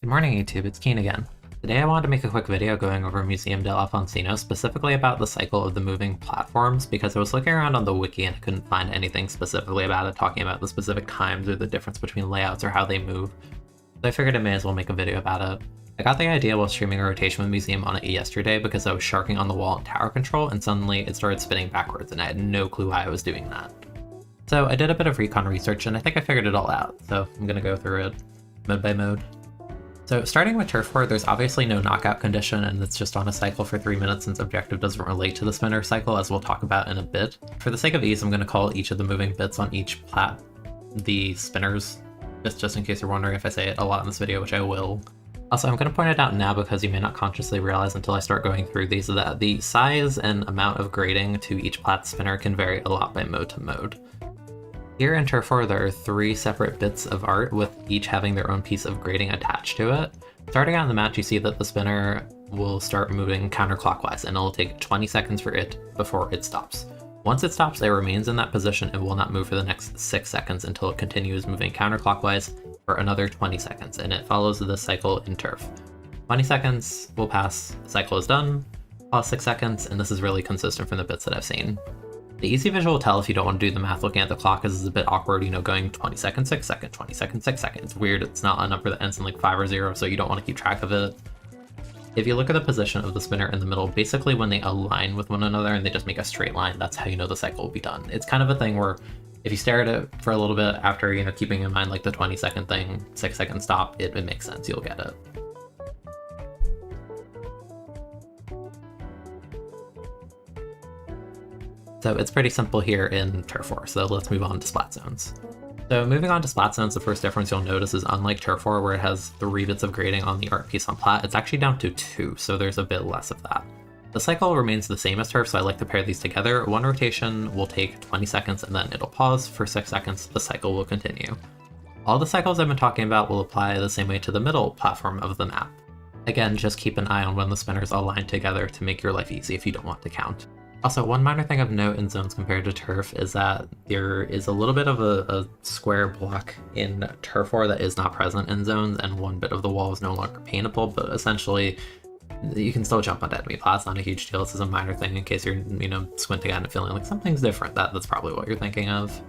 Good morning, YouTube. It's Keen again. Today I wanted to make a quick video going over Museum del Alfonsino, specifically about the cycle of the moving platforms, because I was looking around on the wiki and I couldn't find anything specifically about it, talking about the specific times or the difference between layouts or how they move. So I figured I may as well make a video about it. I got the idea while streaming a rotation with Museum on it yesterday because I was sharking on the wall in tower control and suddenly it started spinning backwards and I had no clue why I was doing that. So I did a bit of recon research and I think I figured it all out, so I'm gonna go through it mode by mode. So starting with Turf War, there's obviously no knockout condition and it's just on a cycle for 3 minutes since objective doesn't relate to the spinner cycle, as we'll talk about in a bit. For the sake of ease, I'm going to call each of the moving bits on each plat the spinners, just in case you're wondering if I say it a lot in this video, which I will. Also, I'm going to point it out now because you may not consciously realize until I start going through these that the size and amount of grading to each plat spinner can vary a lot by mode to mode. Here in Turf War, there are 3 separate bits of art, with each having their own piece of grading attached to it. Starting out in the match, you see that the spinner will start moving counterclockwise, and it'll take 20 seconds for it before it stops. Once it stops, it remains in that position and will not move for the next 6 seconds until it continues moving counterclockwise for another 20 seconds, and it follows this cycle in Turf. 20 seconds will pass, the cycle is done, pause 6 seconds, and this is really consistent from the bits that I've seen. The easy visual tell if you don't want to do the math looking at the clock is a bit awkward, going 20 seconds, 6 seconds, 20 seconds, 6 seconds. It's weird, it's not a number that ends in like 5 or 0, so you don't want to keep track of it. If you look at the position of the spinner in the middle, basically when they align with one another and they just make a straight line, that's how you know the cycle will be done. It's kind of a thing where if you stare at it for a little bit after, keeping in mind like the 20-second thing, 6-second stop, it makes sense, you'll get it. So it's pretty simple here in Turf War, so let's move on to Splat Zones. So moving on to Splat Zones, the first difference you'll notice is unlike Turf War, where it has 3 bits of grading on the art piece on plat, it's actually down to 2, so there's a bit less of that. The cycle remains the same as Turf, so I like to pair these together. One rotation will take 20 seconds and then it'll pause for 6 seconds, the cycle will continue. All the cycles I've been talking about will apply the same way to the middle platform of the map. Again, just keep an eye on when the spinners align together to make your life easy if you don't want to count. Also, one minor thing of note in zones compared to Turf is that there is a little bit of a square block in Turf War that is not present in zones, and one bit of the wall is no longer paintable, but essentially you can still jump onto enemy plots. Not a huge deal. This is a minor thing in case you're, squinting at it feeling like something's different. That's probably what you're thinking of.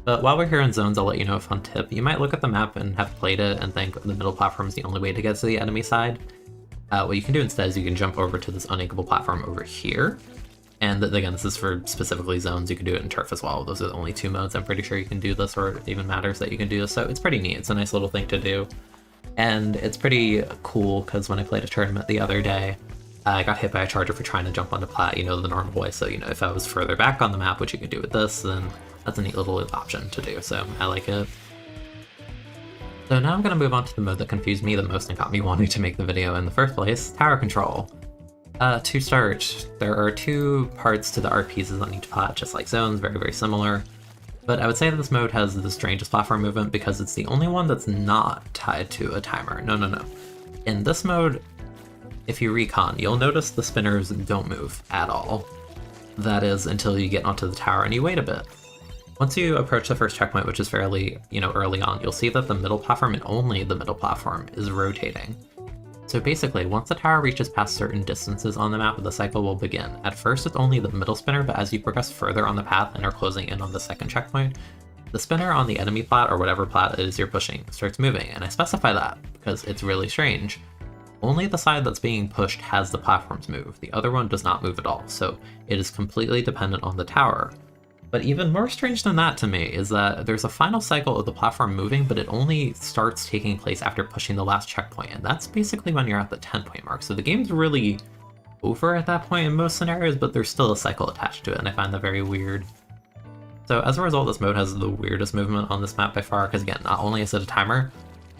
But while we're here in zones, I'll let you know a fun tip. You might look at the map and have played it and think the middle platform is the only way to get to the enemy side. What you can do instead is you can jump over to this unankable platform over here. And again, this is for specifically zones. You can do it in Turf as well. Those are the only 2 modes. I'm pretty sure you can do this, or it even matters that you can do this. So it's pretty neat. It's a nice little thing to do. And it's pretty cool because when I played a tournament the other day, I got hit by a charger for trying to jump onto plat, the normal way. So, if I was further back on the map, which you can do with this, then that's a neat little option to do. So I like it. So now I'm going to move on to the mode that confused me the most and got me wanting to make the video in the first place, tower control. To start, there are 2 parts to the art pieces on each plat, just like zones, very, very similar. But I would say that this mode has the strangest platform movement because it's the only one that's not tied to a timer. No. In this mode, if you recon, you'll notice the spinners don't move at all. That is until you get onto the tower and you wait a bit. Once you approach the first checkpoint, which is fairly, early on, you'll see that the middle platform, and only the middle platform, is rotating. So basically, once the tower reaches past certain distances on the map, the cycle will begin. At first, it's only the middle spinner, but as you progress further on the path and are closing in on the second checkpoint, the spinner on the enemy plat, or whatever plat it is you're pushing, starts moving. And I specify that because it's really strange. Only the side that's being pushed has the platforms move. The other one does not move at all, so it is completely dependent on the tower. But even more strange than that to me is that there's a final cycle of the platform moving, but it only starts taking place after pushing the last checkpoint, and that's basically when you're at the 10-point mark. So the game's really over at that point in most scenarios, but there's still a cycle attached to it, and I find that very weird. So as a result, this mode has the weirdest movement on this map by far, because again, not only is it a timer,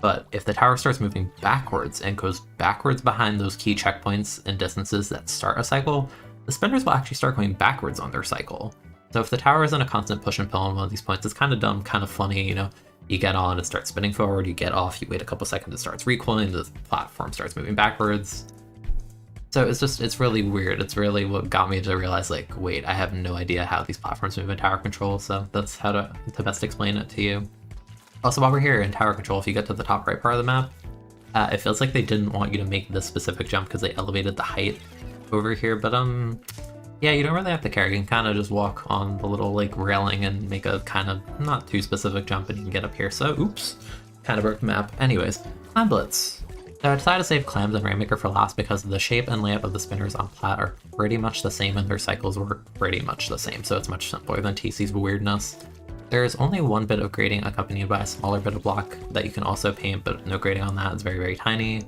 but if the tower starts moving backwards and goes backwards behind those key checkpoints and distances that start a cycle, the spinners will actually start going backwards on their cycle. So if the tower isn't a constant push and pull on one of these points, it's kind of dumb, kind of funny, you get on, it starts spinning forward, you get off, you wait a couple seconds, it starts recoiling, the platform starts moving backwards. So it's really weird. It's really what got me to realize, like, wait, I have no idea how these platforms move in tower control, so that's how to best explain it to you. Also, while we're here in tower control, if you get to the top right part of the map, It feels like they didn't want you to make this specific jump because they elevated the height over here, but yeah, you don't really have to care. You can kind of just walk on the little like railing and make a kind of not too specific jump and you can get up here. So oops, kind of broke the map. Anyways, Clam Blitz. So I decided to save Clams and Rainmaker for last because the shape and layout of the spinners on Plat are pretty much the same and their cycles were pretty much the same, so it's much simpler than TC's weirdness. There is only one bit of grading accompanied by a smaller bit of block that you can also paint, but no grading on that. It's very, very tiny.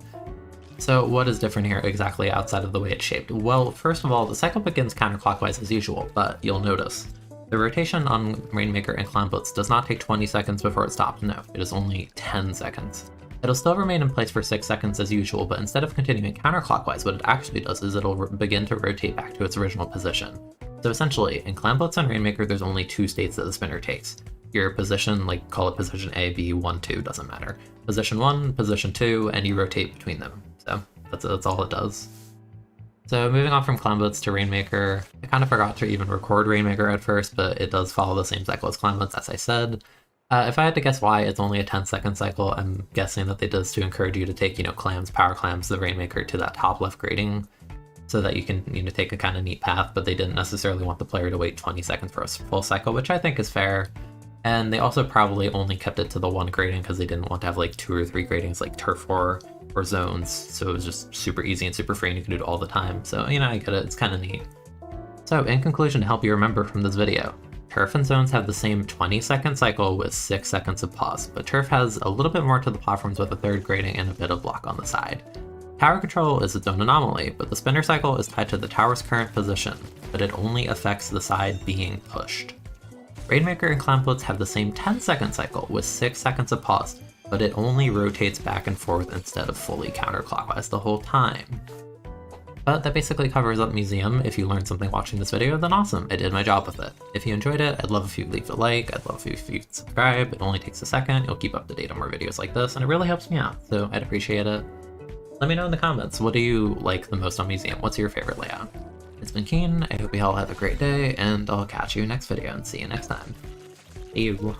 So what is different here exactly outside of the way it's shaped? Well, first of all, the cycle begins counterclockwise as usual, but you'll notice the rotation on Rainmaker and Clam Blitz does not take 20 seconds before it stops. No, it is only 10 seconds. It'll still remain in place for 6 seconds as usual, but instead of continuing counterclockwise, what it actually does is it'll begin to rotate back to its original position. So essentially, in Clam Blitz and Rainmaker, there's only 2 states that the spinner takes. Your position, like call it position A, B, 1, 2, doesn't matter. Position 1, position 2, and you rotate between them. So that's all it does. So moving on from Clam Blitz to Rainmaker, I kind of forgot to even record Rainmaker at first, but it does follow the same cycle as Clam Blitz, as I said. If I had to guess why it's only a 10-second cycle, I'm guessing that they did this to encourage you to take, clams, power clams, the Rainmaker to that top left grading, so that you can, take a kind of neat path, but they didn't necessarily want the player to wait 20 seconds for a full cycle, which I think is fair. And they also probably only kept it to the 1 grading because they didn't want to have like 2 or 3 gradings like Turf War or Zones, so it was just super easy and super free and you can do it all the time. So, I get it, it's kind of neat. So in conclusion, to help you remember from this video, Turf and Zones have the same 20-second cycle with 6 seconds of pause, but Turf has a little bit more to the platforms with a 3rd grading and a bit of block on the side. Tower control is its own anomaly, but the spinner cycle is tied to the tower's current position, but it only affects the side being pushed. Rainmaker and Clam Blitz have the same 10-second cycle with 6 seconds of pause, but it only rotates back and forth instead of fully counterclockwise the whole time. But that basically covers up Museum. If you learned something watching this video, then awesome, I did my job with it. If you enjoyed it, I'd love if you leave a like, I'd love if you subscribe, it only takes a second, you'll keep up to date on more videos like this, and it really helps me out, so I'd appreciate it. Let me know in the comments, what do you like the most on Museum? What's your favorite layout? It's been Keen, I hope you all have a great day, and I'll catch you next video and see you next time. See you.